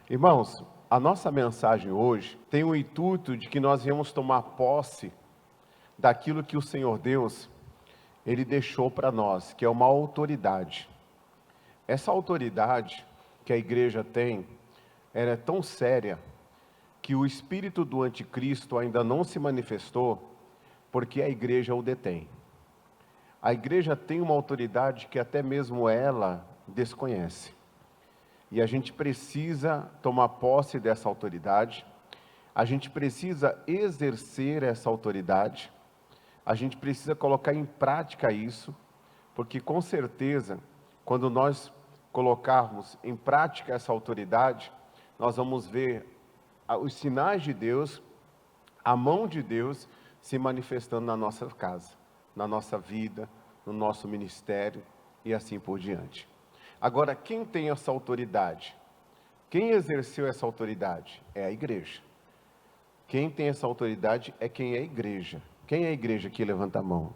Irmãos, a nossa mensagem hoje tem o intuito de que nós viemos tomar posse daquilo que o Senhor Deus, Ele deixou para nós, que é uma autoridade. Essa autoridade que a igreja tem, ela é tão séria que o espírito do anticristo ainda não se manifestou, porque a igreja o detém. A igreja tem uma autoridade que até mesmo ela desconhece. E a gente precisa tomar posse dessa autoridade, a gente precisa exercer essa autoridade, a gente precisa colocar em prática isso, porque com certeza, quando nós colocarmos em prática essa autoridade, nós vamos ver os sinais de Deus, a mão de Deus se manifestando na nossa casa, na nossa vida, no nosso ministério e assim por diante. Agora, quem tem essa autoridade? Quem exerceu essa autoridade? É a igreja. Quem tem essa autoridade é quem é a igreja. Quem é a igreja que levanta a mão?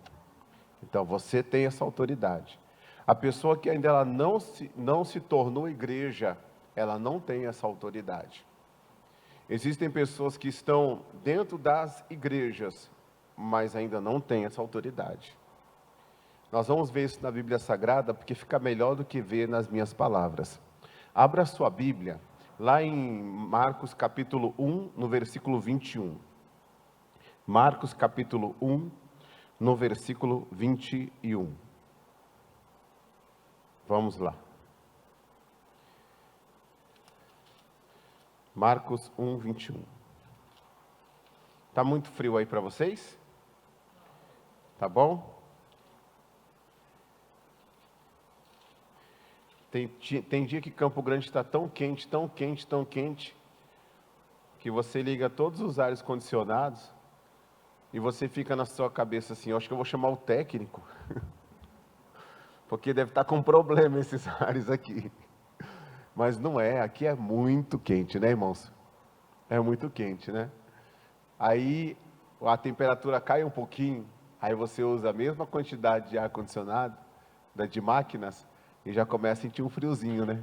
Então, você tem essa autoridade. A pessoa que ainda ela não se tornou igreja, ela não tem essa autoridade. Existem pessoas que estão dentro das igrejas, mas ainda não têm essa autoridade. Nós vamos ver isso na Bíblia Sagrada, porque fica melhor do que ver nas minhas palavras. Abra sua Bíblia, lá em Marcos capítulo 1, no versículo 21. Marcos capítulo 1, no versículo 21. Vamos lá. Marcos 1, 21. Está muito frio aí para vocês? Tá bom? Tem dia que Campo Grande está tão quente, tão quente, tão quente, que você liga todos os ares condicionados e você fica na sua cabeça assim, eu acho que eu vou chamar o técnico, porque deve estar com problema esses ares aqui. Mas não é, aqui é muito quente, né, irmãos? É muito quente, né? Aí a temperatura cai um pouquinho, aí você usa a mesma quantidade de ar-condicionado, de máquinas, e já começa a sentir um friozinho, né?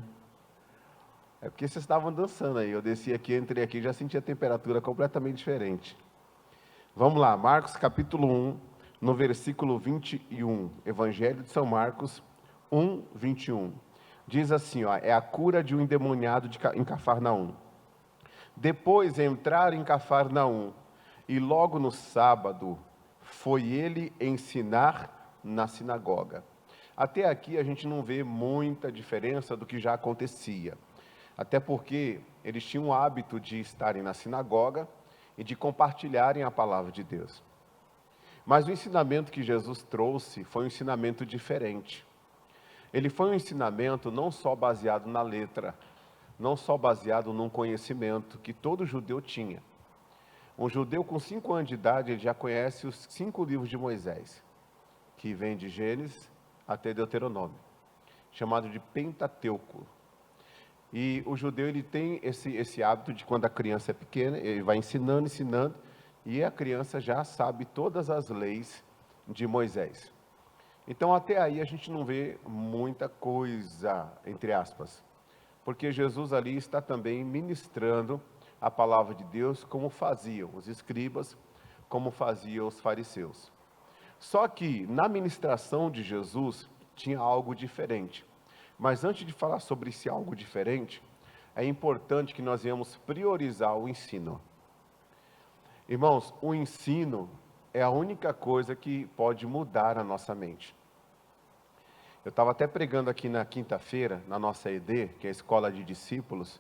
É porque vocês estavam dançando aí, eu desci aqui, entrei aqui, já senti a temperatura completamente diferente. Vamos lá, Marcos capítulo 1, no versículo 21, Evangelho de São Marcos 1, 21. Diz assim, ó, é a cura de um endemoniado em Cafarnaum. Depois entraram em Cafarnaum, e logo no sábado foi ele ensinar na sinagoga. Até aqui a gente não vê muita diferença do que já acontecia. Até porque eles tinham o hábito de estarem na sinagoga e de compartilharem a palavra de Deus. Mas o ensinamento que Jesus trouxe foi um ensinamento diferente. Ele foi um ensinamento não só baseado na letra, não só baseado num conhecimento que todo judeu tinha. Um judeu com 5 anos de idade, ele já conhece os 5 livros de Moisés, que vem de Gênesis até Deuteronômio, chamado de Pentateuco. E o judeu ele tem esse hábito de quando a criança é pequena, ele vai ensinando, e a criança já sabe todas as leis de Moisés. Então até aí a gente não vê muita coisa, entre aspas, porque Jesus ali está também ministrando a palavra de Deus como faziam os escribas, como faziam os fariseus. Só que na ministração de Jesus tinha algo diferente. Mas antes de falar sobre esse algo diferente, é importante que nós venhamos priorizar o ensino. Irmãos, o ensino é a única coisa que pode mudar a nossa mente. Eu estava até pregando aqui na quinta-feira, na nossa ED, que é a Escola de Discípulos,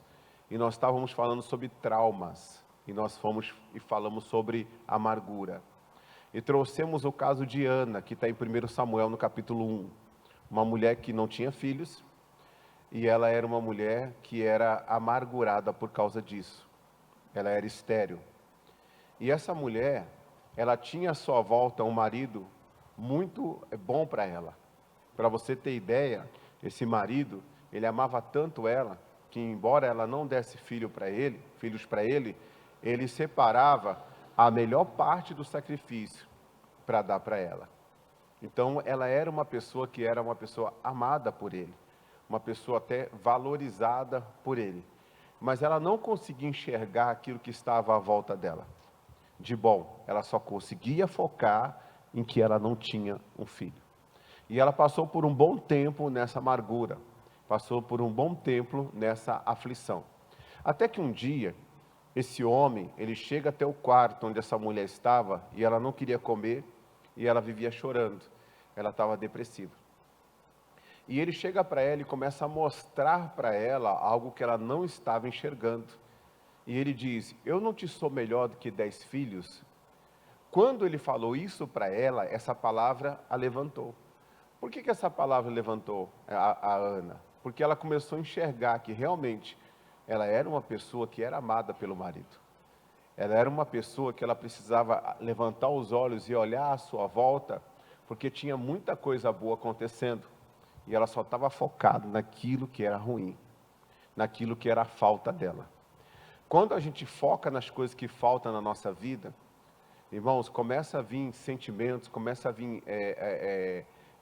e nós estávamos falando sobre traumas, e nós fomos e falamos sobre amargura. E trouxemos o caso de Ana, que está em 1 Samuel, no capítulo 1. Uma mulher que não tinha filhos, e ela era uma mulher que era amargurada por causa disso. Ela era estéril. E essa mulher, ela tinha à sua volta um marido muito bom para ela. Para você ter ideia, esse marido, ele amava tanto ela, que embora ela não desse filhos para ele, ele separava a melhor parte do sacrifício para dar para ela. Então, ela era uma pessoa que era uma pessoa amada por ele, uma pessoa até valorizada por ele. mas ela não conseguia enxergar aquilo que estava à volta dela. De bom, ela só conseguia focar em que ela não tinha um filho. E ela passou por um bom tempo nessa amargura, passou por um bom tempo nessa aflição. Até que um dia, esse homem, ele chega até o quarto onde essa mulher estava, e ela não queria comer, e ela vivia chorando, ela estava depressiva. E ele chega para ela e começa a mostrar para ela algo que ela não estava enxergando. E ele diz: eu não te sou melhor do que 10 filhos? Quando ele falou isso para ela, essa palavra a levantou. Por que essa palavra levantou a Ana? Porque ela começou a enxergar que realmente ela era uma pessoa que era amada pelo marido. Ela era uma pessoa que ela precisava levantar os olhos e olhar à sua volta, porque tinha muita coisa boa acontecendo. E ela só estava focada naquilo que era ruim, naquilo que era a falta dela. Quando a gente foca nas coisas que faltam na nossa vida, irmãos, começa a vir sentimentos, começa a vir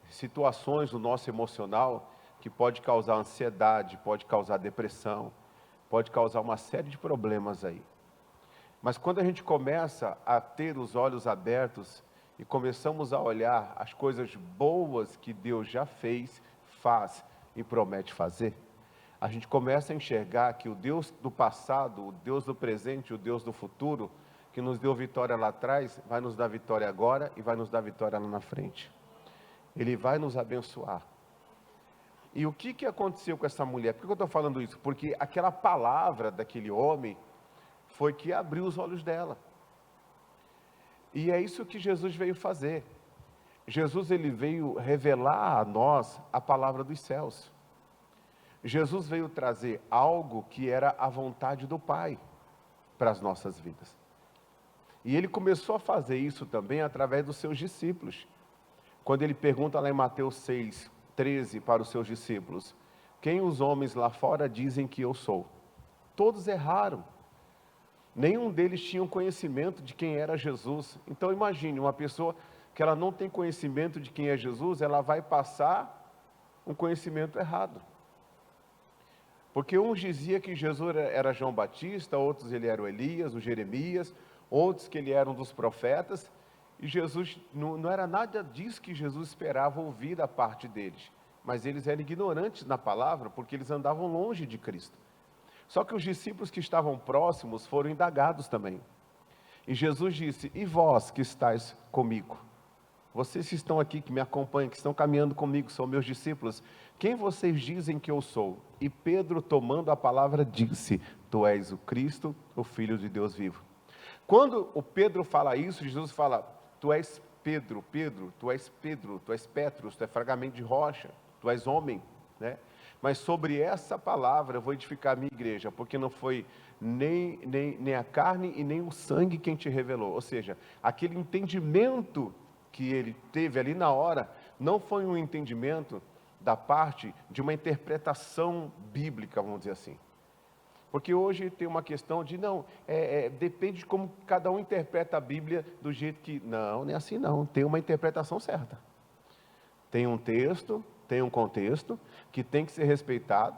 situações no nosso emocional que pode causar ansiedade, pode causar depressão, pode causar uma série de problemas aí. Mas quando a gente começa a ter os olhos abertos e começamos a olhar as coisas boas que Deus já fez, faz e promete fazer, a gente começa a enxergar que o Deus do passado, o Deus do presente, o Deus do futuro, que nos deu vitória lá atrás, vai nos dar vitória agora e vai nos dar vitória lá na frente. Ele vai nos abençoar. E o que aconteceu com essa mulher? Por que eu estou falando isso? Porque aquela palavra daquele homem foi que abriu os olhos dela. E é isso que Jesus veio fazer. Jesus, ele veio revelar a nós a palavra dos céus. Jesus veio trazer algo que era a vontade do Pai para as nossas vidas. E ele começou a fazer isso também através dos seus discípulos. Quando ele pergunta lá em Mateus 6:13 para os seus discípulos: quem os homens lá fora dizem que eu sou? Todos erraram. Nenhum deles tinha um conhecimento de quem era Jesus. Então imagine, uma pessoa que ela não tem conhecimento de quem é Jesus, ela vai passar um conhecimento errado. Porque uns diziam que Jesus era João Batista, outros ele era o Elias, o Jeremias, outros que ele era um dos profetas, e Jesus, não era nada disso que Jesus esperava ouvir da parte deles, mas eles eram ignorantes na palavra, porque eles andavam longe de Cristo. Só que os discípulos que estavam próximos foram indagados também, e Jesus disse: e vós que estáis comigo? Vocês que estão aqui, que me acompanham, que estão caminhando comigo, são meus discípulos, quem vocês dizem que eu sou? E Pedro, tomando a palavra, disse: tu és o Cristo, o Filho de Deus vivo. Quando o Pedro fala isso, Jesus fala: tu és Pedro, Pedro, tu és Pedro, tu és Petros, tu és fragamento de rocha, tu és homem, né? Mas sobre essa palavra eu vou edificar a minha igreja, porque não foi nem a carne e nem o sangue quem te revelou. Ou seja, aquele entendimento que ele teve ali na hora, não foi um entendimento da parte de uma interpretação bíblica, vamos dizer assim. Porque hoje tem uma questão de, depende de como cada um interpreta a Bíblia do jeito que... Não é assim não, tem uma interpretação certa. Tem um texto, tem um contexto, que tem que ser respeitado,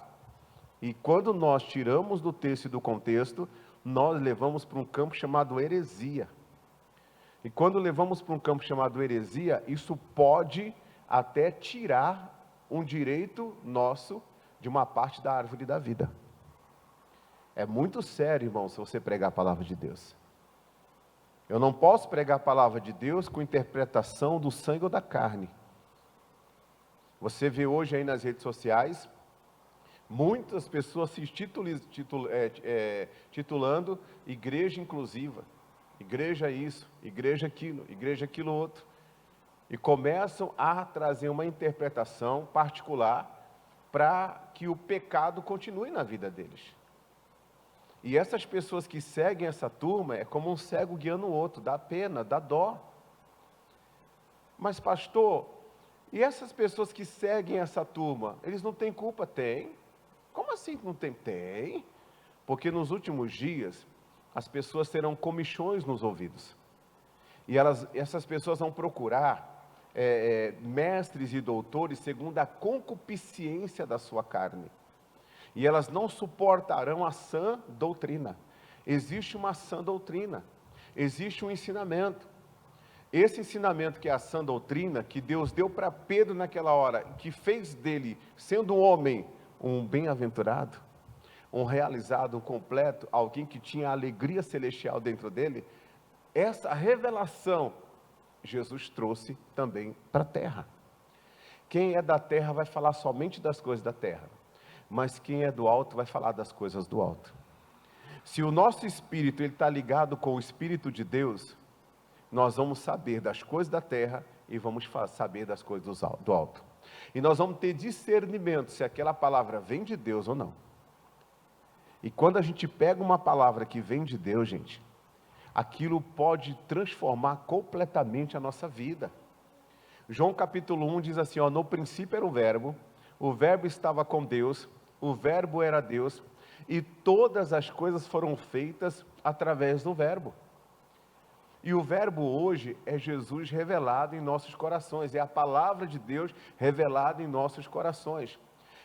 e quando nós tiramos do texto e do contexto, nós levamos para um campo chamado heresia. E quando levamos para um campo chamado heresia, isso pode até tirar um direito nosso de uma parte da árvore da vida. É muito sério, irmão, se você pregar a palavra de Deus. Eu não posso pregar a palavra de Deus com interpretação do sangue ou da carne. Você vê hoje aí nas redes sociais, muitas pessoas se titulando igreja inclusiva. Igreja isso, igreja aquilo outro. E começam a trazer uma interpretação particular para que o pecado continue na vida deles. E essas pessoas que seguem essa turma é como um cego guiando o outro, dá pena, dá dó. Mas pastor, e essas pessoas que seguem essa turma, eles não têm culpa? Tem. Como assim não tem? Tem. Porque nos últimos dias, as pessoas terão comichões nos ouvidos. E essas pessoas vão procurar mestres e doutores segundo a concupiscência da sua carne. e elas não suportarão a sã doutrina. Existe uma sã doutrina, existe um ensinamento. Esse ensinamento que é a sã doutrina, que Deus deu para Pedro naquela hora, que fez dele, sendo um homem, um bem-aventurado, um realizado, um completo, alguém que tinha a alegria celestial dentro dele, essa revelação Jesus trouxe também para a terra. Quem é da terra vai falar somente das coisas da terra, mas quem é do alto vai falar das coisas do alto. Se o nosso espírito está ligado com o Espírito de Deus, nós vamos saber das coisas da terra e vamos saber das coisas do alto. E nós vamos ter discernimento se aquela palavra vem de Deus ou não. E quando a gente pega uma palavra que vem de Deus, gente, aquilo pode transformar completamente a nossa vida. João capítulo 1 diz assim, no princípio era o verbo estava com Deus, o verbo era Deus, e todas as coisas foram feitas através do verbo. E o verbo hoje é Jesus revelado em nossos corações, é a palavra de Deus revelada em nossos corações.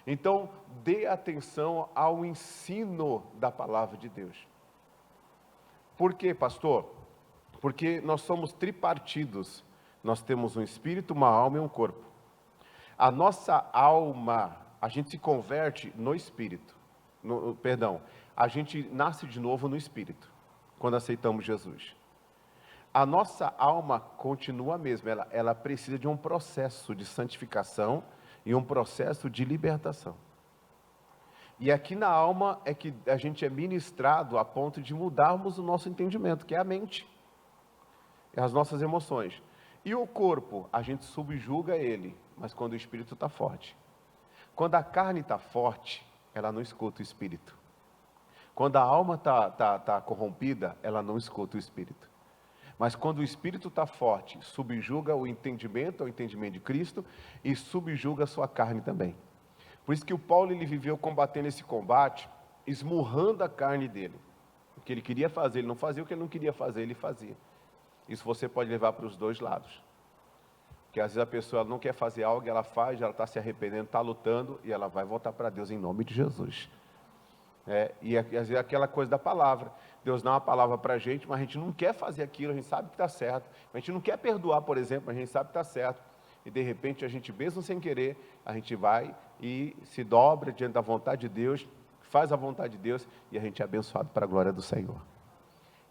Então, dê atenção ao ensino da palavra de Deus. Por quê, pastor? Porque nós somos tripartidos. Nós temos um espírito, uma alma e um corpo. A nossa alma, a gente se converte no espírito. A gente nasce de novo no espírito, quando aceitamos Jesus. A nossa alma continua a mesma, ela precisa de um processo de santificação e um processo de libertação. E aqui na alma é que a gente é ministrado a ponto de mudarmos o nosso entendimento, que é a mente, as nossas emoções. E o corpo, a gente subjuga ele, mas quando o espírito está forte. Quando a carne está forte, ela não escuta o espírito. Quando a alma está corrompida, ela não escuta o espírito. Mas quando o espírito está forte, subjuga o entendimento de Cristo e subjuga a sua carne também. Por isso que o Paulo ele viveu combatendo esse combate, esmurrando a carne dele. O que ele queria fazer, ele não fazia, o que ele não queria fazer, ele fazia. Isso você pode levar para os dois lados. Porque às vezes a pessoa não quer fazer algo, ela faz, ela está se arrependendo, está lutando, e ela vai voltar para Deus em nome de Jesus. E às vezes aquela coisa da palavra. Deus dá uma palavra para a gente, mas a gente não quer fazer aquilo, a gente sabe que está certo. A gente não quer perdoar, por exemplo, mas a gente sabe que está certo. E de repente a gente, mesmo sem querer, a gente vai e se dobra diante da vontade de Deus, faz a vontade de Deus e a gente é abençoado para a glória do Senhor.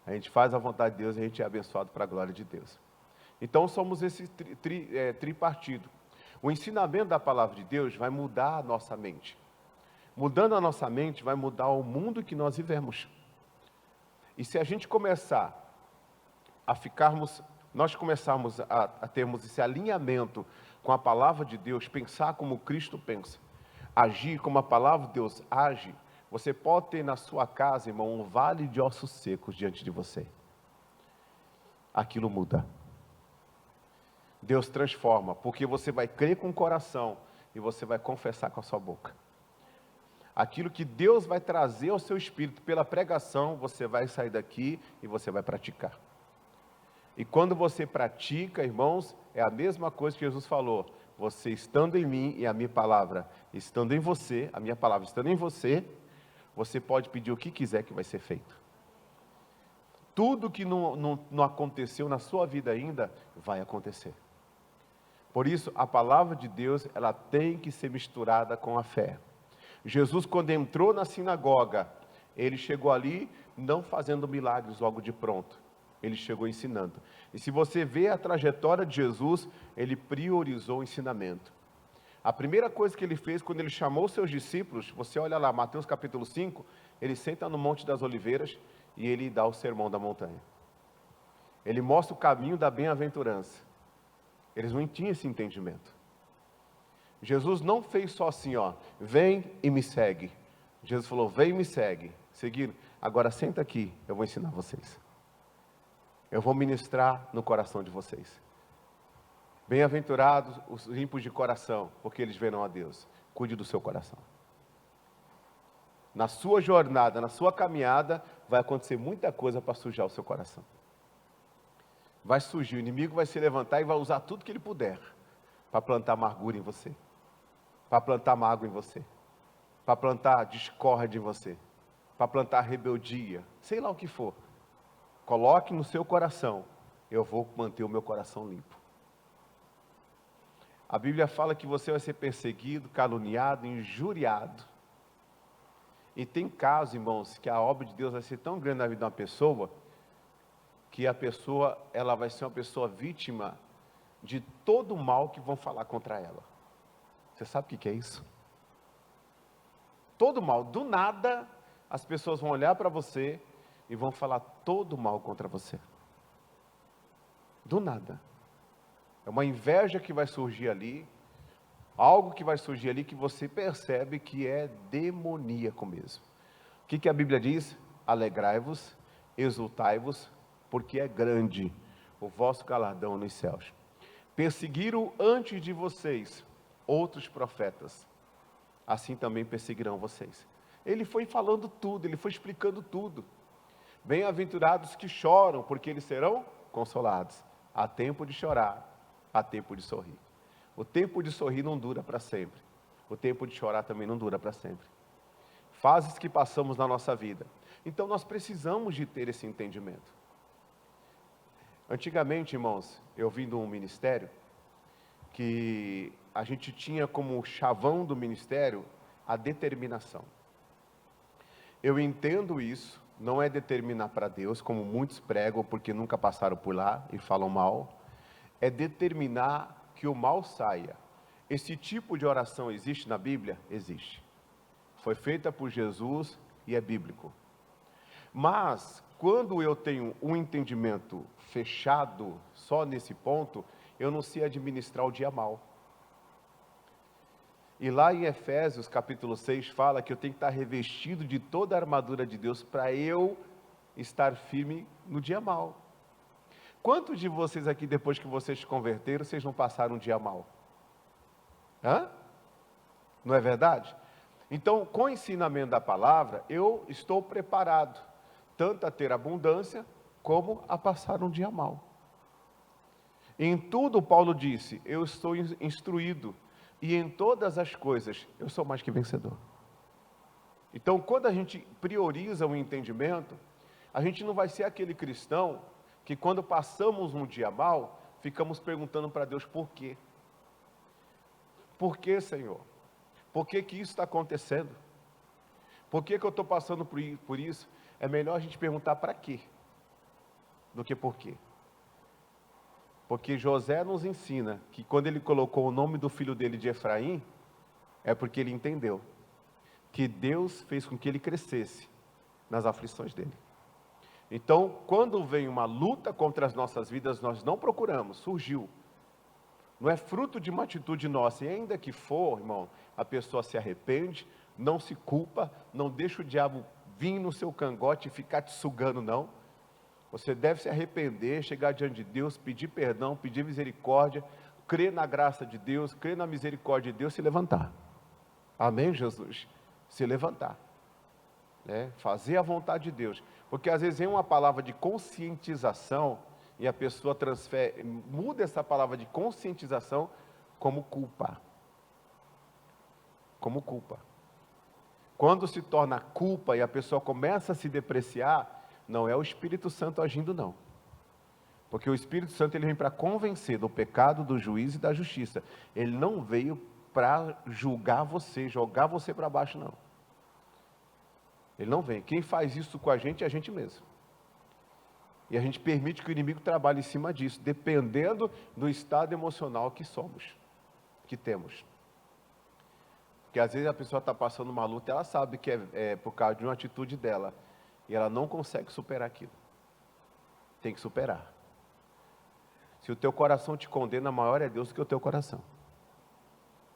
A gente faz a vontade de Deus e a gente é abençoado para a glória de Deus. Então somos esse tripartido. O ensinamento da palavra de Deus vai mudar a nossa mente. Mudando a nossa mente, vai mudar o mundo que nós vivemos. E se a gente começar a nós começarmos a termos esse alinhamento com a palavra de Deus, pensar como Cristo pensa, agir como a palavra de Deus age, você pode ter na sua casa, irmão, um vale de ossos secos diante de você. Aquilo muda. Deus transforma, porque você vai crer com o coração e você vai confessar com a sua boca. Aquilo que Deus vai trazer ao seu espírito pela pregação, você vai sair daqui e você vai praticar. E quando você pratica, irmãos, é a mesma coisa que Jesus falou. Você estando em mim e a minha palavra estando em você, a minha palavra estando em você, você pode pedir o que quiser que vai ser feito. Tudo que não aconteceu na sua vida ainda, vai acontecer. Por isso, a palavra de Deus, ela tem que ser misturada com a fé. Jesus, quando entrou na sinagoga, ele chegou ali não fazendo milagres logo de pronto. Ele chegou ensinando. E se você vê a trajetória de Jesus, ele priorizou o ensinamento. A primeira coisa que ele fez quando ele chamou seus discípulos, você olha lá, Mateus capítulo 5, ele senta no Monte das Oliveiras e ele dá o sermão da montanha. Ele mostra o caminho da bem-aventurança. Eles não tinham esse entendimento. Jesus não fez só assim, vem e me segue. Jesus falou, vem e me segue. Seguiram, agora senta aqui, eu vou ensinar vocês. Eu vou ministrar no coração de vocês. Bem-aventurados os limpos de coração, porque eles verão a Deus. Cuide do seu coração. Na sua jornada, na sua caminhada, vai acontecer muita coisa para sujar o seu coração. Vai surgir, o inimigo vai se levantar e vai usar tudo que ele puder para plantar amargura em você, para plantar mágoa em você. para plantar discórdia em você, para plantar rebeldia, sei lá o que for. Coloque no seu coração, eu vou manter o meu coração limpo. A Bíblia fala que você vai ser perseguido, caluniado, injuriado. E tem casos, irmãos, que a obra de Deus vai ser tão grande na vida de uma pessoa, que a pessoa, ela vai ser uma pessoa vítima de todo o mal que vão falar contra ela. Você sabe o que é isso? Todo mal, do nada, as pessoas vão olhar para você e vão falar todo mal contra você. Do nada. É uma inveja que vai surgir ali, algo que vai surgir ali que você percebe que é demoníaco mesmo. O que a Bíblia diz? Alegrai-vos, exultai-vos, porque é grande o vosso galardão nos céus. Perseguiram antes de vocês outros profetas, assim também perseguirão vocês. Ele foi falando tudo, ele foi explicando tudo. Bem-aventurados que choram, porque eles serão consolados. Há tempo de chorar, há tempo de sorrir. O tempo de sorrir não dura para sempre. O tempo de chorar também não dura para sempre. Fases que passamos na nossa vida. Então nós precisamos de ter esse entendimento. Antigamente, irmãos, eu vim de um ministério que a gente tinha como chavão do ministério a determinação. Eu entendo isso, não é determinar para Deus, como muitos pregam, porque nunca passaram por lá e falam mal. É determinar que o mal saia. Esse tipo de oração existe na Bíblia? Existe. Foi feita por Jesus e é bíblico. Mas, quando eu tenho um entendimento fechado só nesse ponto, eu não sei administrar o dia mal. E lá em Efésios capítulo 6 fala que eu tenho que estar revestido de toda a armadura de Deus para eu estar firme no dia mal. Quantos de vocês aqui, depois que vocês se converteram, vocês não passaram um dia mal? Hã? Não é verdade? Então, com o ensinamento da palavra, eu estou preparado, tanto a ter abundância, como a passar um dia mal. Em tudo, Paulo disse, eu estou instruído, e em todas as coisas, eu sou mais que vencedor. Então, quando a gente prioriza o entendimento, a gente não vai ser aquele cristão que quando passamos um dia mal, ficamos perguntando para Deus por quê. Por que, Senhor? Por que isso está acontecendo? Por que eu estou passando por isso? É melhor a gente perguntar para quê, do que por quê. Porque José nos ensina que quando ele colocou o nome do filho dele de Efraim, é porque ele entendeu que Deus fez com que ele crescesse nas aflições dele. Então, quando vem uma luta contra as nossas vidas, nós não procuramos, surgiu. Não é fruto de uma atitude nossa, e ainda que for, irmão, a pessoa se arrepende, não se culpa, não deixa o diabo vir no seu cangote e ficar te sugando, não. Você deve se arrepender, chegar diante de Deus, pedir perdão, pedir misericórdia, crer na graça de Deus, crer na misericórdia de Deus, se levantar. Amém, Jesus? Se levantar. Fazer a vontade de Deus. Porque às vezes vem uma palavra de conscientização e a pessoa muda essa palavra de conscientização como culpa. Como culpa. Quando se torna culpa e a pessoa começa a se depreciar, não é o Espírito Santo agindo, não. Porque o Espírito Santo ele vem para convencer do pecado, do juízo e da justiça. Ele não veio para julgar você, jogar você para baixo, não. Ele não vem. Quem faz isso com a gente é a gente mesmo. E a gente permite que o inimigo trabalhe em cima disso, dependendo do estado emocional que somos, que temos. Porque às vezes a pessoa está passando uma luta, ela sabe que é por causa de uma atitude dela, e ela não consegue superar aquilo. Tem que superar. Se o teu coração te condena, maior é Deus do que o teu coração,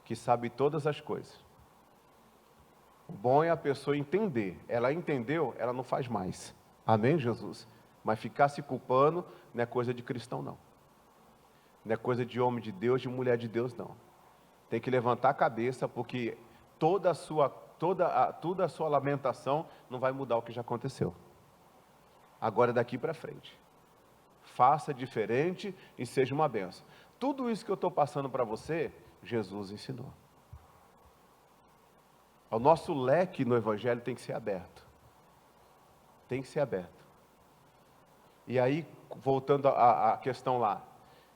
que sabe todas as coisas. O bom é a pessoa entender. Ela entendeu, ela não faz mais. Amém, Jesus? Mas ficar se culpando não é coisa de cristão, não. Não é coisa de homem de Deus, de mulher de Deus, não. Tem que levantar a cabeça, porque toda a sua lamentação não vai mudar o que já aconteceu. Agora daqui para frente. Faça diferente e seja uma bênção. Tudo isso que eu estou passando para você, Jesus ensinou. O nosso leque no Evangelho tem que ser aberto. Tem que ser aberto. E aí, voltando à questão lá.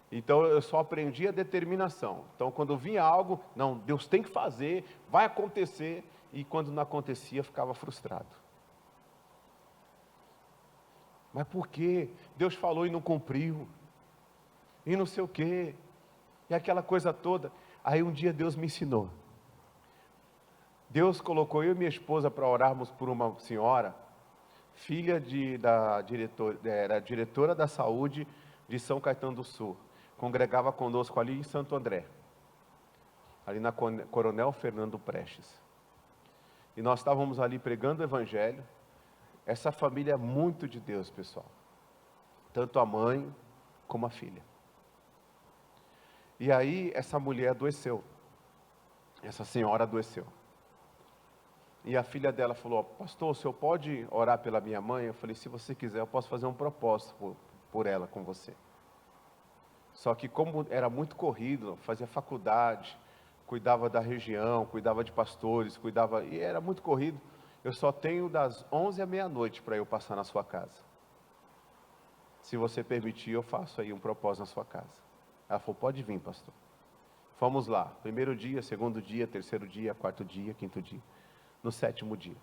Então, eu só aprendi a determinação. Então, quando vinha algo, não, Deus tem que fazer, vai acontecer. E quando não acontecia, ficava frustrado. Mas por quê? Deus falou e não cumpriu. E não sei o quê. E aquela coisa toda. Aí um dia Deus me ensinou. Deus colocou eu e minha esposa para orarmos por uma senhora, filha era diretora da saúde de São Caetano do Sul. Congregava conosco ali em Santo André. Ali na Coronel Fernando Prestes. E nós estávamos ali pregando o Evangelho. Essa família é muito de Deus, pessoal. Tanto a mãe como a filha. E aí essa mulher adoeceu. Essa senhora adoeceu. E a filha dela falou: pastor, o senhor pode orar pela minha mãe? Eu falei: se você quiser, eu posso fazer um propósito por ela com você. Só que como era muito corrido, fazia faculdade, cuidava da região, cuidava de pastores, e era muito corrido. Eu só tenho das 11 à meia-noite para eu passar na sua casa. Se você permitir, eu faço aí um propósito na sua casa. Ela falou: pode vir, pastor. Fomos lá, primeiro dia, segundo dia, terceiro dia, quarto dia, quinto dia. No 7º dia.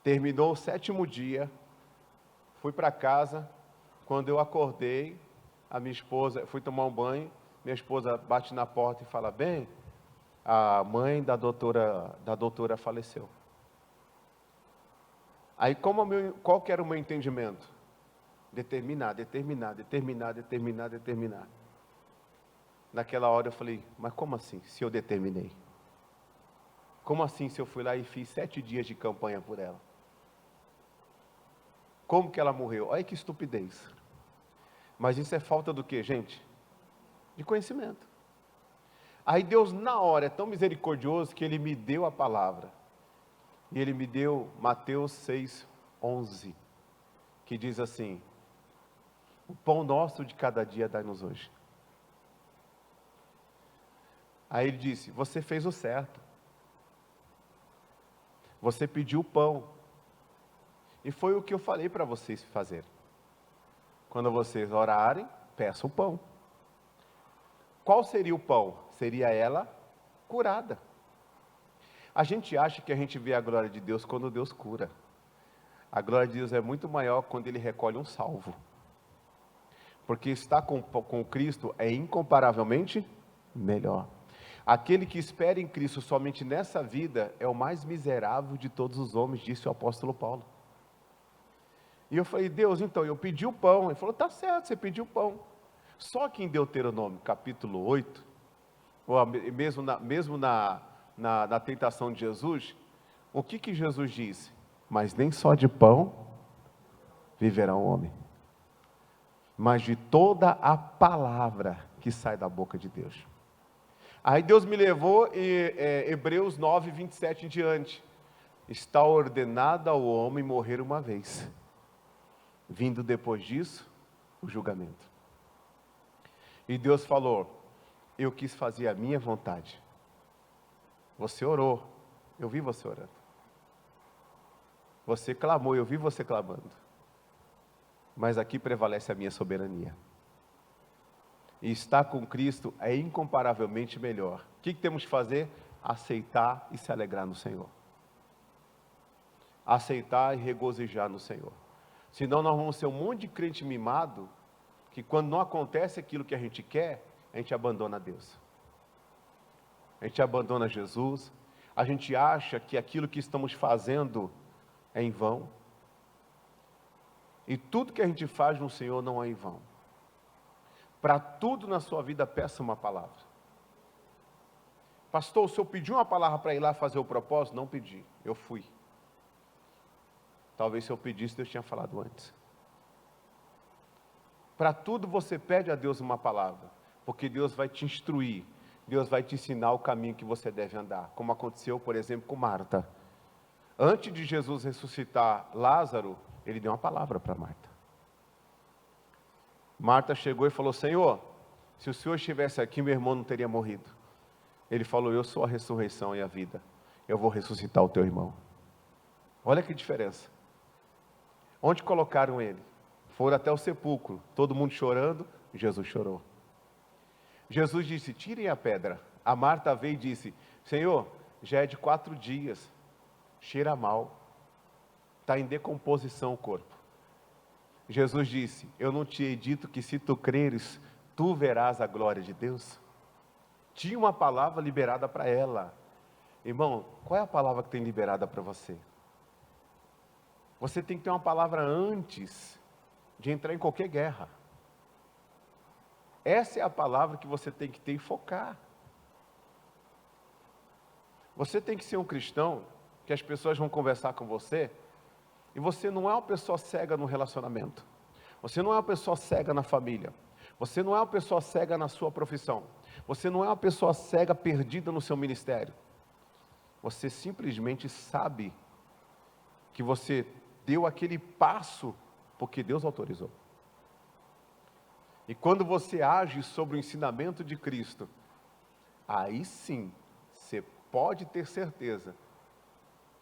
Terminou o 7º dia, fui para casa. Quando eu acordei, a minha esposa, fui tomar um banho, minha esposa bate na porta e fala: bem, a mãe da doutora faleceu. Aí qual que era o meu entendimento? Determinar. Naquela hora eu falei: mas como assim, se eu determinei? Como assim se eu fui lá e fiz 7 dias de campanha por ela? Como que ela morreu? Olha que estupidez. Mas isso é falta do quê, gente? De conhecimento. Aí Deus na hora é tão misericordioso que Ele me deu a palavra. E Ele me deu Mateus 6:11, que diz assim: o pão nosso de cada dia dai-nos hoje. Aí Ele disse: você fez o certo. Você pediu o pão. E foi o que eu falei para vocês fazerem. Quando vocês orarem, peçam o pão. Qual seria o pão? Seria ela curada. A gente acha que a gente vê a glória de Deus quando Deus cura. A glória de Deus é muito maior quando Ele recolhe um salvo. Porque estar com Cristo é incomparavelmente melhor. Aquele que espera em Cristo somente nessa vida é o mais miserável de todos os homens, disse o apóstolo Paulo. E eu falei: Deus, então, eu pedi o pão. Ele falou: tá certo, você pediu o pão. Só que em Deuteronômio, capítulo 8, ou mesmo na tentação de Jesus, o que Jesus disse? Mas nem só de pão viverá o homem, mas de toda a palavra que sai da boca de Deus. Aí Deus me levou em Hebreus 9:27 em diante. Está ordenado ao homem morrer uma vez, vindo depois disso o julgamento. E Deus falou: eu quis fazer a minha vontade. Você orou, eu vi você orando. Você clamou, eu vi você clamando. Mas aqui prevalece a minha soberania. E estar com Cristo é incomparavelmente melhor. O que temos que fazer? Aceitar e se alegrar no Senhor. Aceitar e regozijar no Senhor. Senão nós vamos ser um monte de crente mimado, que quando não acontece aquilo que a gente quer, a gente abandona Deus. A gente abandona Jesus. A gente acha que aquilo que estamos fazendo é em vão. E tudo que a gente faz no Senhor não é em vão. Para tudo na sua vida, peça uma palavra. Pastor, se eu pedi uma palavra para ir lá fazer o propósito, não pedi, eu fui. Talvez se eu pedisse, Deus tinha falado antes. Para tudo você pede a Deus uma palavra, porque Deus vai te instruir, Deus vai te ensinar o caminho que você deve andar, como aconteceu, por exemplo, com Marta. Antes de Jesus ressuscitar Lázaro, Ele deu uma palavra para Marta. Marta chegou e falou: Senhor, se o Senhor estivesse aqui, meu irmão não teria morrido. Ele falou: eu sou a ressurreição e a vida. eu vou ressuscitar o teu irmão. Olha que diferença. Onde colocaram ele? Foram até o sepulcro, todo mundo chorando, Jesus chorou. Jesus disse, tirem a pedra. A Marta veio e disse, Senhor, já é de 4 dias, cheira mal, está em decomposição o corpo. Jesus disse, eu não te hei dito que se tu creres, tu verás a glória de Deus? Tinha uma palavra liberada para ela. Irmão, qual é a palavra que tem liberada para você? Você tem que ter uma palavra antes de entrar em qualquer guerra. Essa é a palavra que você tem que ter e focar. Você tem que ser um cristão que as pessoas vão conversar com você e você não é uma pessoa cega no relacionamento. Você não é uma pessoa cega na família. Você não é uma pessoa cega na sua profissão. Você não é uma pessoa cega perdida no seu ministério. Você simplesmente sabe que você deu aquele passo porque Deus autorizou. E quando você age sobre o ensinamento de Cristo, aí sim, você pode ter certeza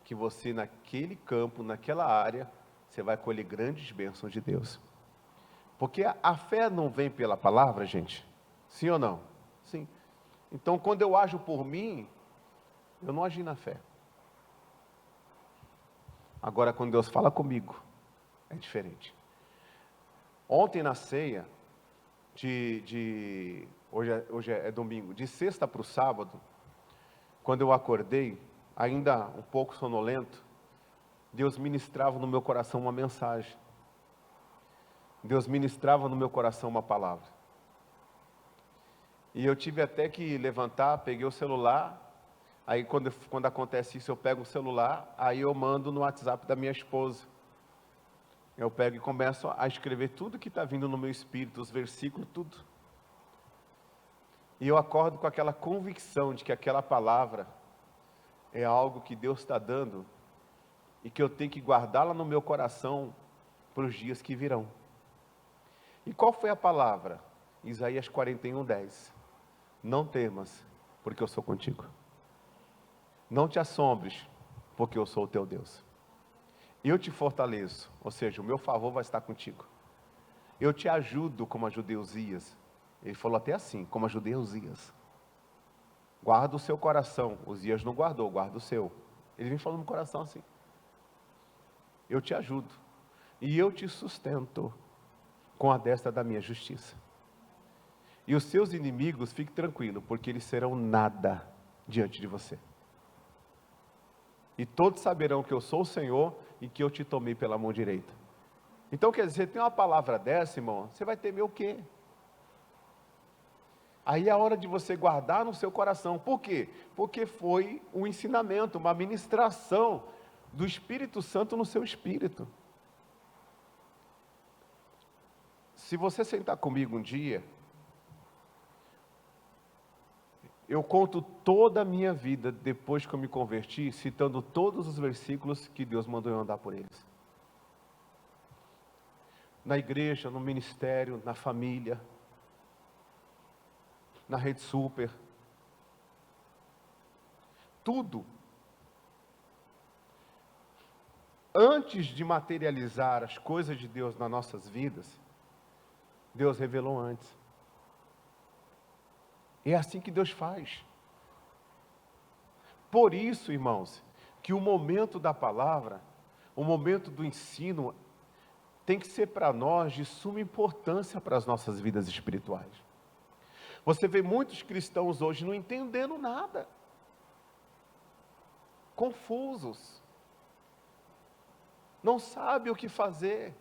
que você naquele campo, naquela área, você vai colher grandes bênçãos de Deus. Porque a fé não vem pela palavra, gente? Sim ou não? Sim. Então, quando eu ajo por mim, eu não agi na fé. Agora, quando Deus fala comigo, é diferente. Ontem na ceia, hoje é domingo, de sexta para o sábado, quando eu acordei, ainda um pouco sonolento, Deus ministrava no meu coração uma mensagem. Deus ministrava no meu coração uma palavra. E eu tive até que levantar, peguei o celular, aí quando acontece isso, eu pego o celular, aí eu mando no WhatsApp da minha esposa. Eu pego e começo a escrever tudo que está vindo no meu espírito, os versículos, tudo. E eu acordo com aquela convicção de que aquela palavra é algo que Deus está dando e que eu tenho que guardá-la no meu coração para os dias que virão. E qual foi a palavra? Isaías 41:10. Não temas, porque eu sou contigo. Não te assombres, porque eu sou o teu Deus. Eu te fortaleço, ou seja, o meu favor vai estar contigo. Eu te ajudo como ajudei Uzias. Ele falou até assim, como ajudei Uzias. Guarda o seu coração. Uzias não guardou, guarda o seu. Ele vem falando no coração assim. Eu te ajudo. E eu te sustento com a destra da minha justiça. E os seus inimigos, fique tranquilo, porque eles serão nada diante de você. E todos saberão que eu sou o Senhor e que eu te tomei pela mão direita. Então, quer dizer, tem uma palavra dessa, irmão, você vai temer o quê? Aí é a hora de você guardar no seu coração. Por quê? Porque foi um ensinamento, uma ministração do Espírito Santo no seu espírito. Se você sentar comigo um dia, eu conto toda a minha vida depois que eu me converti, citando todos os versículos que Deus mandou eu andar por eles. Na igreja, no ministério, na família, na Rede Super. Tudo. Antes de materializar as coisas de Deus nas nossas vidas, Deus revelou antes. É assim que Deus faz. Por isso, irmãos, que o momento da palavra, o momento do ensino, tem que ser para nós de suma importância para as nossas vidas espirituais. Você vê muitos cristãos hoje não entendendo nada. Confusos. Não sabem o que fazer.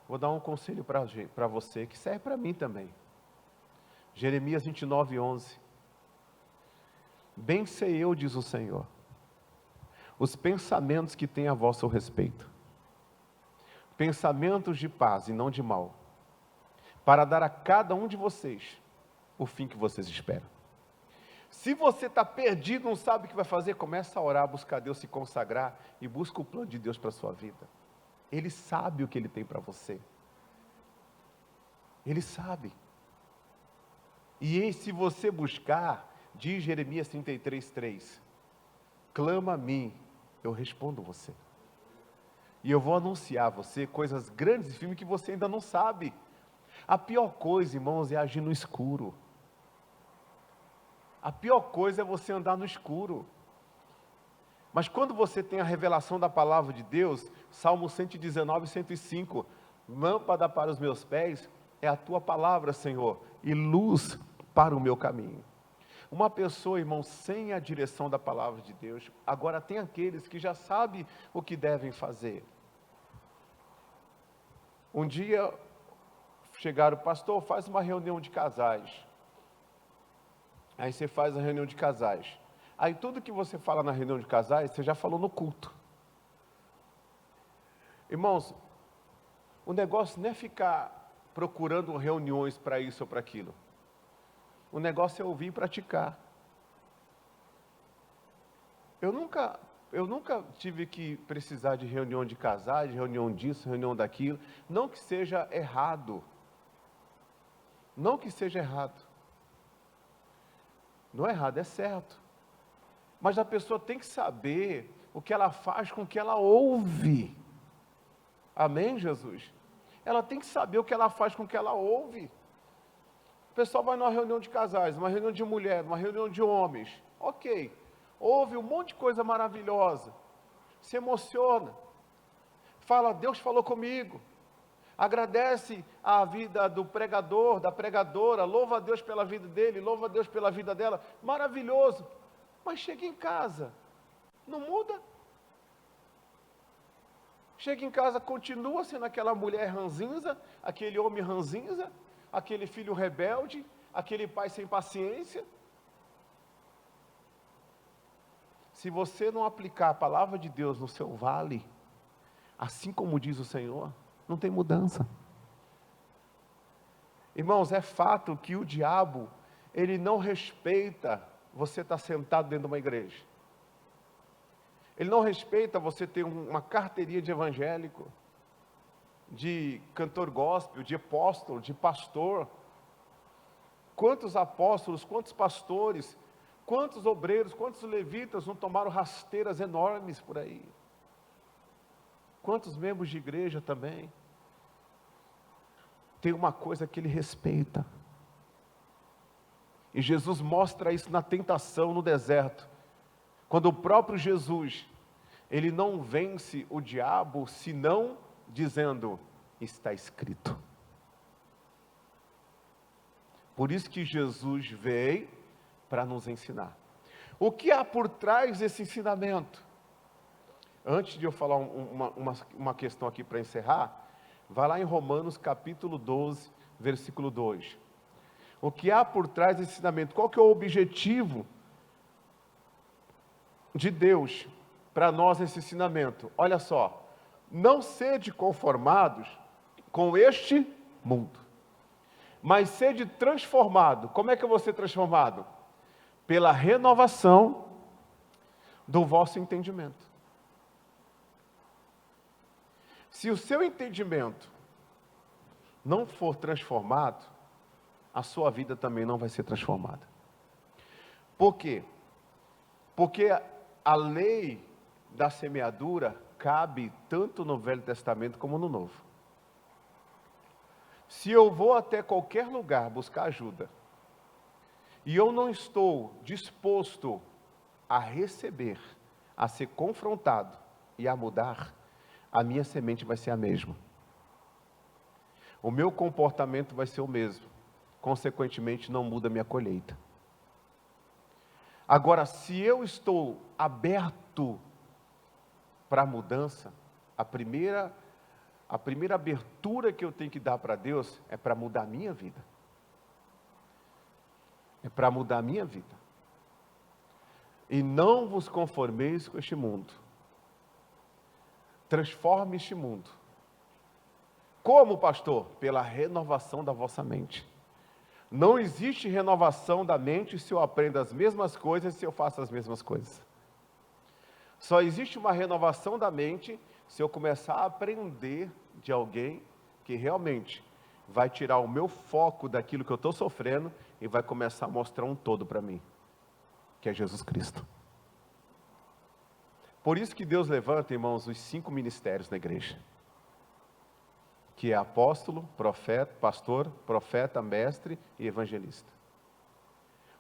Vou dar um conselho para você, que serve para mim também. Jeremias 29:11. Bem sei eu, diz o Senhor, os pensamentos que tenho a vosso respeito. Pensamentos de paz e não de mal, para dar a cada um de vocês o fim que vocês esperam. Se você está perdido, não sabe o que vai fazer, começa a orar, buscar Deus, se consagrar e busca o plano de Deus para a sua vida. Ele sabe o que Ele tem para você. Ele sabe. E se você buscar, Diz Jeremias 33:3, clama a mim, eu respondo você. E eu vou anunciar a você coisas grandes e firmes que você ainda não sabe. A pior coisa, irmãos, é agir no escuro. A pior coisa é você andar no escuro. Mas quando você tem a revelação da palavra de Deus, Salmo 119, 105, lâmpada para os meus pés é a tua palavra, Senhor, e luz para o meu caminho. Uma pessoa, irmão, sem a direção da palavra de Deus, agora tem aqueles que já sabem o que devem fazer. Um dia chegaram, pastor, faz uma reunião de casais. Aí você faz a reunião de casais. Aí tudo que você fala na reunião de casais, você já falou no culto. Irmãos, o negócio não é ficar procurando reuniões para isso ou para aquilo. O negócio é ouvir e praticar. Eu nunca tive que precisar de reunião de casais, de reunião disso, reunião daquilo. Não que seja errado. Não que seja errado. Não é errado, é certo. Mas a pessoa tem que saber o que ela faz com o que ela ouve. Amém, Jesus? Ela tem que saber o que ela faz com o que ela ouve. O pessoal vai numa reunião de casais, uma reunião de mulher, uma reunião de homens. Ok. Ouve um monte de coisa maravilhosa. Se emociona. Fala, Deus falou comigo. Agradece a vida do pregador, da pregadora. Louva a Deus pela vida dele, louva a Deus pela vida dela. Maravilhoso. Mas chega em casa, não muda. Chega em casa, continua sendo aquela mulher ranzinza, aquele homem ranzinza, aquele filho rebelde, aquele pai sem paciência. Se você não aplicar a palavra de Deus no seu vale, assim como diz o Senhor, não tem mudança. Irmãos, é fato que o diabo, ele não respeita você estar sentado dentro de uma igreja. Ele não respeita você ter uma carteirinha de evangélico, de cantor gospel, de apóstolo, de pastor. Quantos apóstolos, quantos pastores, quantos obreiros, quantos levitas não tomaram rasteiras enormes por aí? Quantos membros de igreja também? Tem uma coisa que ele respeita. E Jesus mostra isso na tentação no deserto. Quando o próprio Jesus, ele não vence o diabo, senão dizendo, está escrito. Por isso que Jesus veio para nos ensinar. O que há por trás desse ensinamento? Antes de eu falar uma questão aqui para encerrar, vai lá em Romanos capítulo 12, versículo 2. O que há por trás desse ensinamento? Qual que é o objetivo de Deus para nós nesse ensinamento? Olha só, não sede conformados com este mundo, mas sede transformado. Como é que eu vou ser transformado? Pela renovação do vosso entendimento. Se o seu entendimento não for transformado, a sua vida também não vai ser transformada. Por quê? Porque a lei da semeadura cabe tanto no Velho Testamento como no Novo. Se eu vou até qualquer lugar buscar ajuda, e eu não estou disposto a receber, a ser confrontado e a mudar, a minha semente vai ser a mesma. O meu comportamento vai ser o mesmo. Consequentemente, não muda a minha colheita. Agora, se eu estou aberto para a mudança, a primeira abertura que eu tenho que dar para Deus é para mudar a minha vida. É para mudar a minha vida. E não vos conformeis com este mundo. Transforme este mundo. Como, pastor? Pela renovação da vossa mente. Não existe renovação da mente se eu aprendo as mesmas coisas, se eu faço as mesmas coisas. Só existe uma renovação da mente se eu começar a aprender de alguém que realmente vai tirar o meu foco daquilo que eu estou sofrendo e vai começar a mostrar um todo para mim. que é Jesus Cristo. Por isso que Deus levanta, irmãos, os 5 ministérios na igreja, que é apóstolo, profeta, pastor, profeta, mestre e evangelista.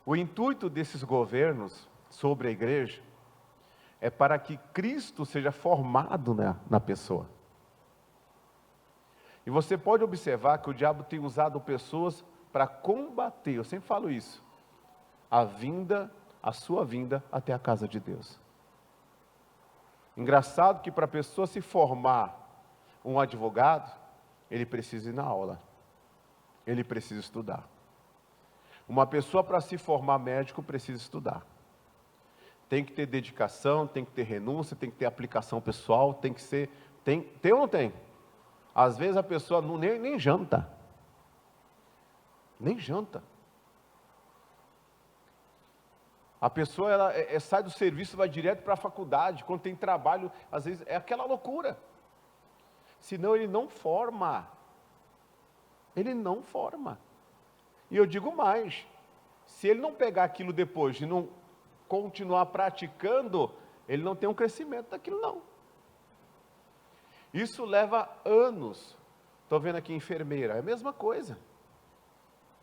O intuito desses governos sobre a igreja é para que Cristo seja formado na pessoa. E você pode observar que o diabo tem usado pessoas para combater, eu sempre falo isso, a sua vinda até a casa de Deus. Engraçado que para a pessoa se formar um advogado, ele precisa ir na aula, ele precisa estudar. Uma pessoa para se formar médico precisa estudar. Tem que ter dedicação, tem que ter renúncia, tem que ter aplicação pessoal, tem ou não tem? Às vezes a pessoa nem janta. Nem janta. A pessoa sai do serviço e vai direto para a faculdade. Quando tem trabalho, às vezes é aquela loucura. Senão ele não forma. Ele não forma. E eu digo mais, se ele não pegar aquilo depois e não continuar praticando, ele não tem um crescimento daquilo não. Isso leva anos. Estou vendo aqui enfermeira, é a mesma coisa.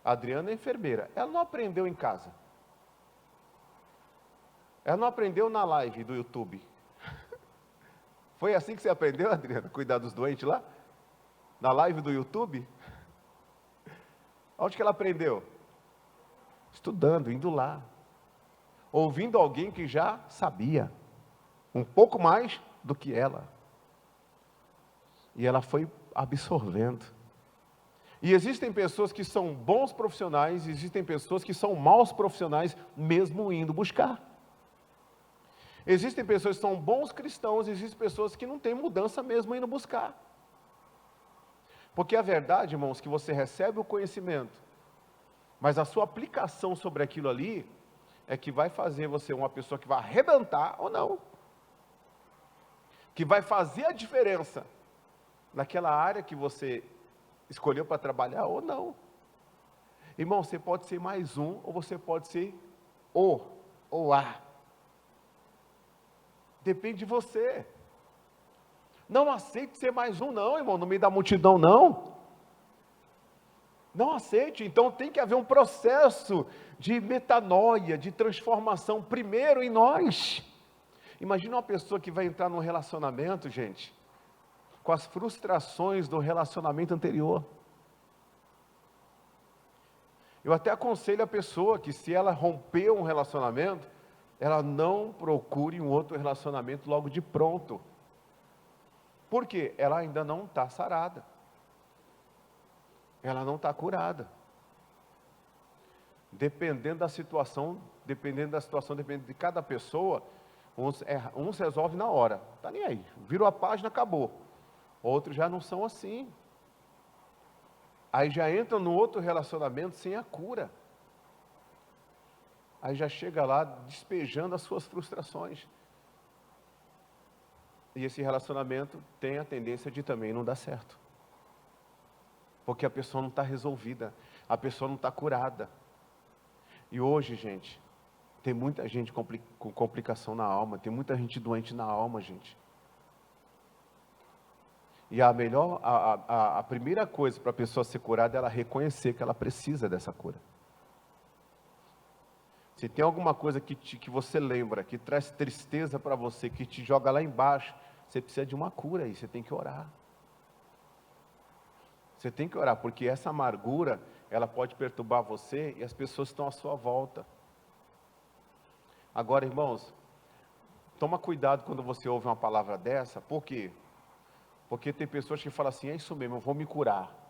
A Adriana é enfermeira, ela não aprendeu em casa. Ela não aprendeu na live do YouTube. Foi assim que você aprendeu, Adriana? Cuidar dos doentes lá? Na live do YouTube? Onde que ela aprendeu? Estudando, indo lá. Ouvindo alguém que já sabia. Um pouco mais do que ela. E ela foi absorvendo. E existem pessoas que são bons profissionais, existem pessoas que são maus profissionais, mesmo indo buscar. Existem pessoas que são bons cristãos, existem pessoas que não têm mudança mesmo indo buscar. Porque a verdade, irmãos, que você recebe o conhecimento, mas a sua aplicação sobre aquilo ali, é que vai fazer você uma pessoa que vai arrebentar ou não. Que vai fazer a diferença naquela área que você escolheu para trabalhar ou não. Irmão, você pode ser mais um, ou você pode ser o ou a. Depende de você. Não aceite ser mais um não, irmão, no meio da multidão não. Não aceite, então tem que haver um processo de metanoia, de transformação, primeiro em nós. Imagina uma pessoa que vai entrar num relacionamento, gente, com as frustrações do relacionamento anterior. Eu até aconselho a pessoa que se ela romper um relacionamento, ela não procure um outro relacionamento logo de pronto. Por quê? Ela ainda não está sarada. Ela não está curada. Dependendo da situação, dependendo de cada pessoa, uns resolve na hora. Está nem aí. Virou a página, acabou. Outros já não são assim. Aí já entra no outro relacionamento sem a cura. Aí já chega lá despejando as suas frustrações. E esse relacionamento tem a tendência de também não dar certo. Porque a pessoa não está resolvida, a pessoa não está curada. E hoje, gente, tem muita gente com complicação na alma, tem muita gente doente na alma, gente. E a primeira coisa para a pessoa ser curada é ela reconhecer que ela precisa dessa cura. Se tem alguma coisa que você lembra, que traz tristeza para você, que te joga lá embaixo, você precisa de uma cura aí, você tem que orar. Você tem que orar, porque essa amargura, ela pode perturbar você e as pessoas que estão à sua volta. Agora, irmãos, toma cuidado quando você ouve uma palavra dessa, por quê? Porque tem pessoas que falam assim, é isso mesmo, eu vou me curar.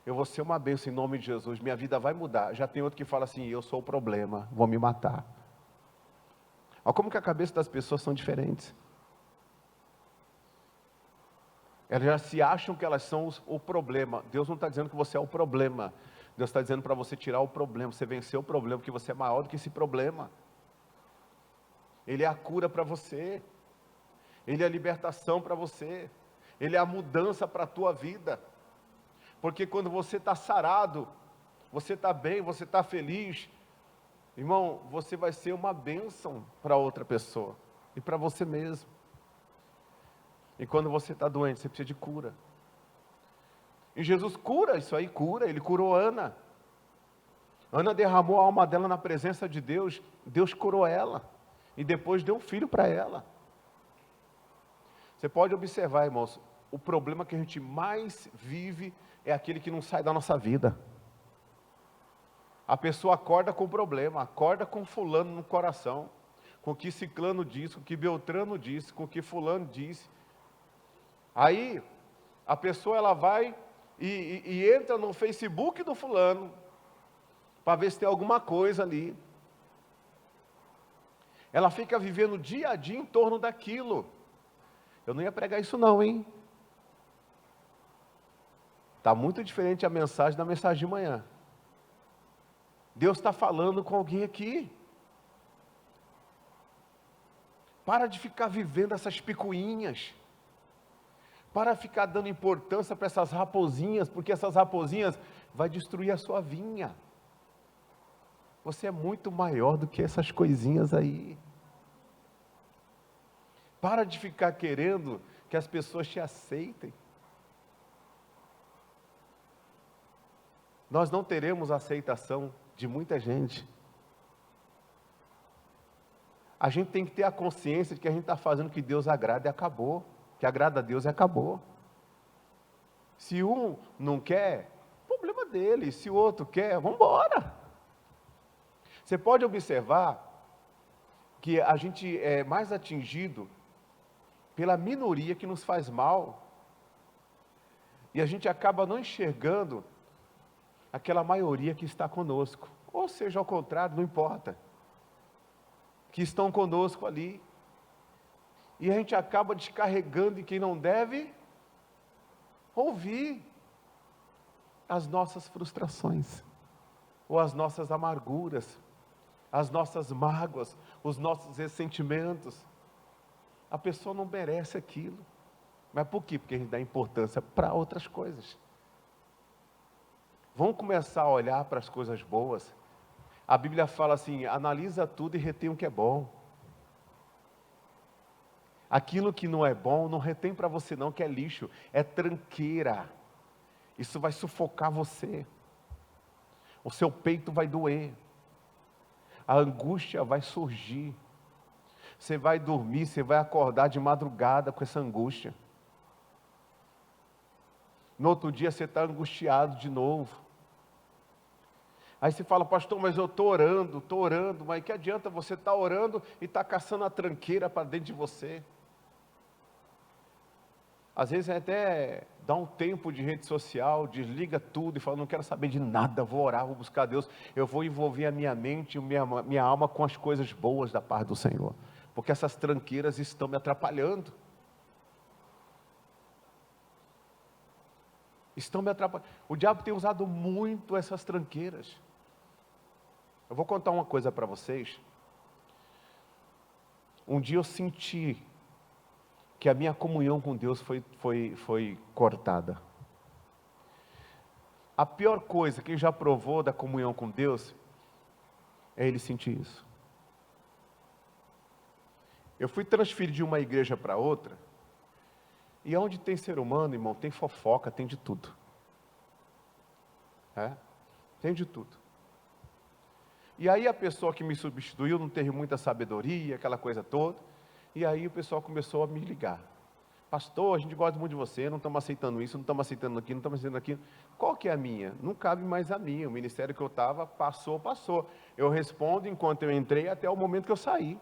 Eu vou ser uma bênção em nome de Jesus, minha vida vai mudar. Já tem outro que fala assim, eu sou o problema, vou me matar. Olha como que a cabeça das pessoas são diferentes. Elas já se acham que elas são o problema. Deus não está dizendo que você é o problema. Deus está dizendo para você tirar o problema, você vencer o problema, porque você é maior do que esse problema. Ele é a cura para você. Ele é a libertação para você. Ele é a mudança para a tua vida. Porque quando você está sarado, você está bem, você está feliz, Irmão, você vai ser uma bênção para outra pessoa e para você mesmo. E quando você está doente, você precisa de cura. E Jesus cura isso aí, cura. Ele curou Ana. Ana derramou a alma dela na presença de Deus. Deus curou ela. E depois deu um filho para ela. Você pode observar, irmãos, o problema que a gente mais vive é aquele que não sai da nossa vida. A pessoa acorda com problema, acorda com fulano no coração, com o que ciclano disse, com o que Beltrano disse, com o que fulano disse. Aí, a pessoa ela vai e entra no Facebook do fulano, para ver se tem alguma coisa ali. Ela fica vivendo dia a dia em torno daquilo. Eu não ia pregar isso não, hein? Está muito diferente a mensagem da mensagem de manhã. Deus está falando com alguém aqui. Para de ficar vivendo essas picuinhas. Para ficar dando importância para essas raposinhas, porque essas raposinhas vai destruir a sua vinha. Você é muito maior do que essas coisinhas aí. Para de ficar querendo que as pessoas te aceitem. Nós não teremos a aceitação de muita gente. A gente tem que ter a consciência de que a gente está fazendo o que Deus agrada e acabou. Que agrada a Deus e acabou. Se um não quer, problema dele. Se o outro quer, vamos embora. Você pode observar que a gente é mais atingido pela minoria que nos faz mal. E a gente acaba não enxergando aquela maioria que está conosco. Ou seja, ao contrário, não importa. Que estão conosco ali. E a gente acaba descarregando em quem não deve ouvir as nossas frustrações, ou as nossas amarguras, as nossas mágoas, os nossos ressentimentos. A pessoa não merece aquilo. Mas por quê? Porque a gente dá importância para outras coisas. Vamos começar a olhar para as coisas boas. A Bíblia fala assim, analisa tudo e retém o que é bom. Aquilo que não é bom, não retém para você não, que é lixo, é tranqueira. Isso vai sufocar você. O seu peito vai doer. A angústia vai surgir. Você vai dormir, você vai acordar de madrugada com essa angústia. No outro dia você está angustiado de novo. Aí você fala, pastor, mas eu estou orando, mas que adianta você estar orando e estar caçando a tranqueira para dentro de você? Às vezes até dá um tempo de rede social, desliga tudo e fala, não quero saber de nada, vou orar, vou buscar Deus, eu vou envolver a minha mente e minha alma com as coisas boas da parte do Senhor, porque essas tranqueiras estão me atrapalhando. Estão me atrapalhando. O diabo tem usado muito essas tranqueiras. Eu vou contar uma coisa para vocês. Um dia eu senti que a minha comunhão com Deus foi cortada. A pior coisa, quem já provou da comunhão com Deus, é ele sentir isso. Eu fui transferido de uma igreja para outra, e onde tem ser humano, irmão, tem fofoca, tem de tudo. Tem de tudo. E aí a pessoa que me substituiu não teve muita sabedoria, aquela coisa toda. E aí o pessoal começou a me ligar. Pastor, a gente gosta muito de você, não estamos aceitando isso, não estamos aceitando aquilo, não estamos aceitando aquilo. Qual que é a minha? Não cabe mais a minha. O ministério que eu estava, passou. Eu respondo enquanto eu entrei até o momento que eu saí.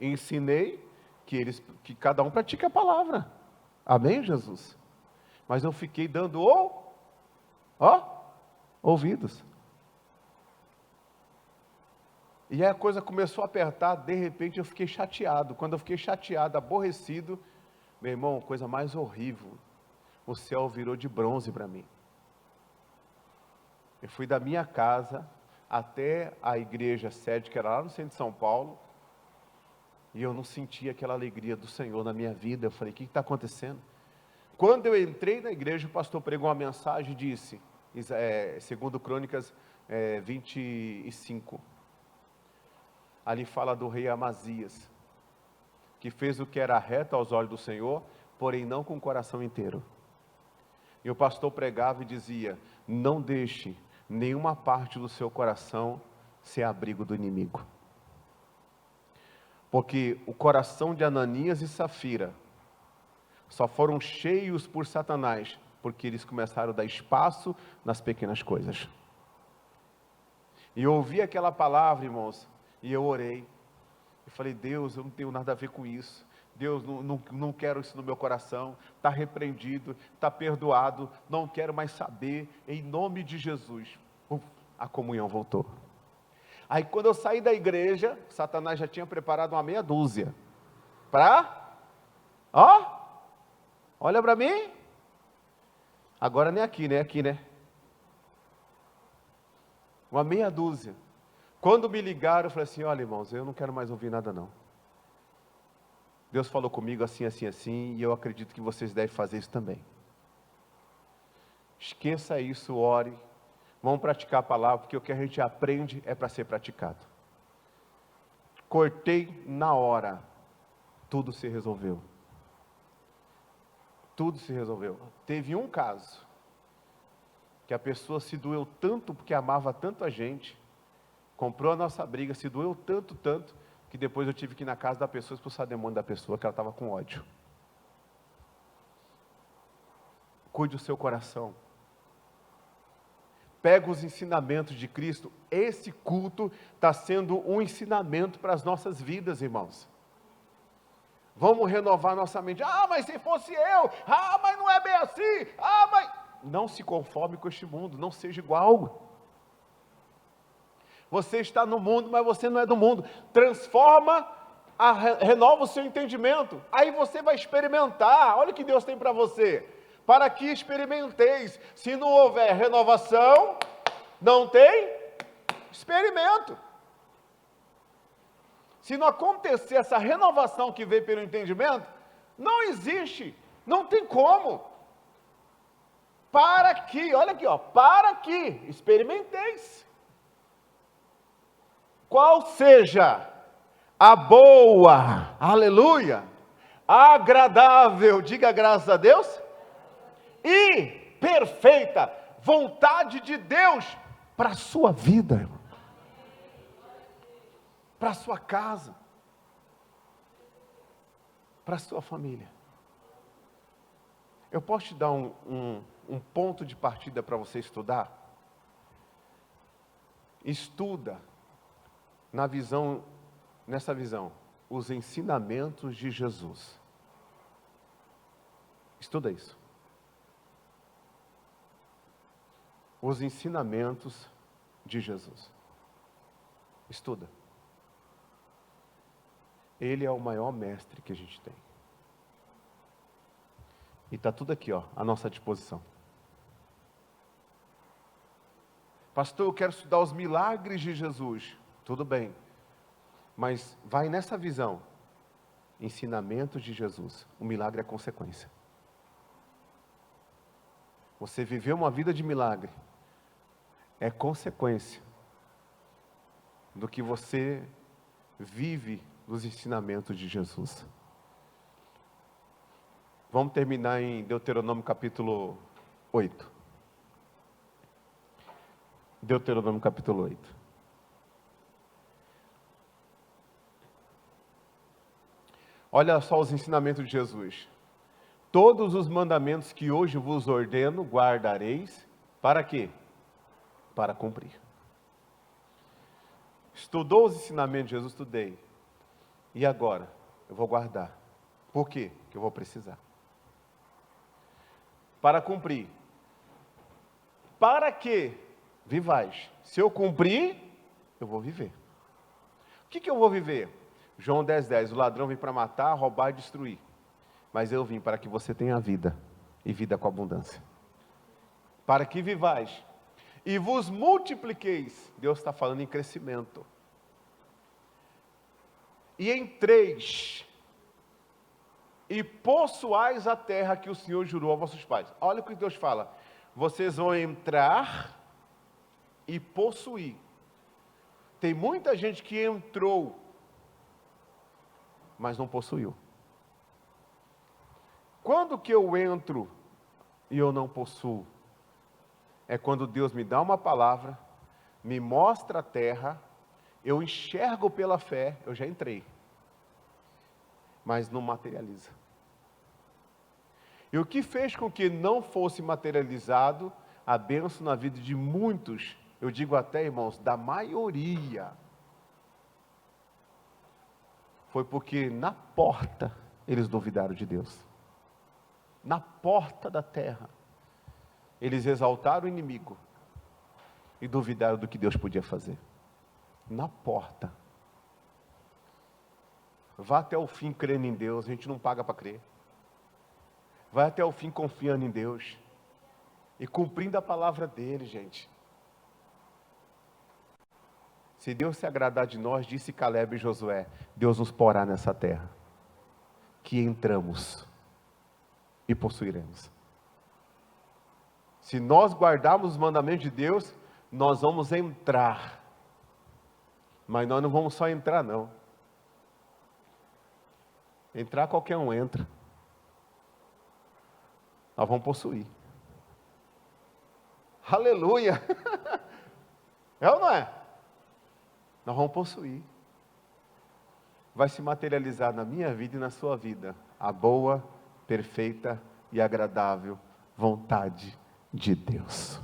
Ensinei que cada um pratique a palavra. Amém, Jesus? Mas eu fiquei dando ouvidos. E aí a coisa começou a apertar, de repente eu fiquei chateado. Quando eu fiquei chateado, aborrecido, meu irmão, coisa mais horrível, o céu virou de bronze para mim. Eu fui da minha casa até a igreja sede, que era lá no centro de São Paulo, e eu não sentia aquela alegria do Senhor na minha vida. Eu falei, o que está acontecendo? Quando eu entrei na igreja, o pastor pregou uma mensagem e disse, segundo Crônicas 25, Ali fala do rei Amazias, que fez o que era reto aos olhos do Senhor, porém não com o coração inteiro. E o pastor pregava e dizia: não deixe nenhuma parte do seu coração ser abrigo do inimigo. Porque o coração de Ananias e Safira só foram cheios por Satanás, porque eles começaram a dar espaço nas pequenas coisas. E eu ouvi aquela palavra, irmãos, e eu orei. Eu falei: Deus, eu não tenho nada a ver com isso. Deus, não quero isso no meu coração. Está repreendido, está perdoado, não quero mais saber, em nome de Jesus. A comunhão voltou. Aí quando eu saí da igreja, Satanás já tinha preparado uma meia dúzia. Olha para mim. Agora nem aqui, né? Aqui, né? Uma meia dúzia. Quando me ligaram, eu falei assim: olha, irmãos, eu não quero mais ouvir nada não. Deus falou comigo assim, assim, assim, e eu acredito que vocês devem fazer isso também. Esqueça isso, ore. Vamos praticar a palavra, porque o que a gente aprende é para ser praticado. Cortei na hora. Tudo se resolveu. Tudo se resolveu. Teve um caso, que a pessoa se doeu tanto, porque amava tanto a gente, comprou a nossa briga, se doeu tanto, que depois eu tive que ir na casa da pessoa, expulsar o demônio da pessoa, que ela estava com ódio. Cuide do seu coração. Pega os ensinamentos de Cristo. Esse culto está sendo um ensinamento para as nossas vidas, irmãos. Vamos renovar nossa mente. Mas se fosse eu. Mas não é bem assim. Mas... Não se conforme com este mundo. Não seja igual. Você está no mundo, mas você não é do mundo. Transforma, renova o seu entendimento. Aí você vai experimentar. Olha o que Deus tem para você. Para que experimenteis. Se não houver renovação, não tem experimento. Se não acontecer essa renovação que veio pelo entendimento, não existe, não tem como. Para que, olha aqui, para que experimenteis. Qual seja a boa, aleluia, agradável, diga graças a Deus, e perfeita vontade de Deus para a sua vida, irmão. Para a sua casa, para a sua família. Eu posso te dar um ponto de partida para você estudar? Estuda nessa visão, os ensinamentos de Jesus. Estuda isso. Os ensinamentos de Jesus. Estuda. Ele é o maior mestre que a gente tem. E está tudo aqui, à nossa disposição. Pastor, eu quero estudar os milagres de Jesus. Tudo bem. Mas vai nessa visão. Ensinamentos de Jesus. O milagre é consequência. Você viveu uma vida de milagre. É consequência do que você vive nos ensinamentos de Jesus. Vamos terminar em Deuteronômio capítulo 8. Deuteronômio capítulo 8. Olha só os ensinamentos de Jesus. Todos os mandamentos que hoje vos ordeno, guardareis, para quê? Para cumprir. Estudou os ensinamentos de Jesus? Estudei. E agora? Eu vou guardar. Por quê? Porque eu vou precisar. Para cumprir. Para que vivais. Se eu cumprir, eu vou viver. O que eu vou viver? João 10:10. O ladrão vem para matar, roubar e destruir. Mas eu vim para que você tenha vida. E vida com abundância. Para que vivais. E vos multipliqueis. Deus está falando em crescimento. E entreis. E possuais a terra que o Senhor jurou a vossos pais. Olha o que Deus fala. Vocês vão entrar e possuir. Tem muita gente que entrou, mas não possuiu. Quando que eu entro e eu não possuo? É quando Deus me dá uma palavra, me mostra a terra, eu enxergo pela fé, eu já entrei, mas não materializa. E o que fez com que não fosse materializado a bênção na vida de muitos, eu digo até, irmãos, da maioria, foi porque na porta eles duvidaram de Deus. Na porta da terra, eles exaltaram o inimigo e duvidaram do que Deus podia fazer. Na porta. Vá até o fim crendo em Deus, a gente não paga para crer. Vai até o fim confiando em Deus e cumprindo a palavra dele, gente. Se Deus se agradar de nós, disse Caleb e Josué, Deus nos porá nessa terra, que entramos e possuiremos. Se nós guardarmos os mandamentos de Deus, nós vamos entrar. Mas nós não vamos só entrar, não. Entrar qualquer um entra. Nós vamos possuir. Aleluia! É ou não é? Nós vamos possuir. Vai se materializar na minha vida e na sua vida a boa, perfeita e agradável vontade de Deus.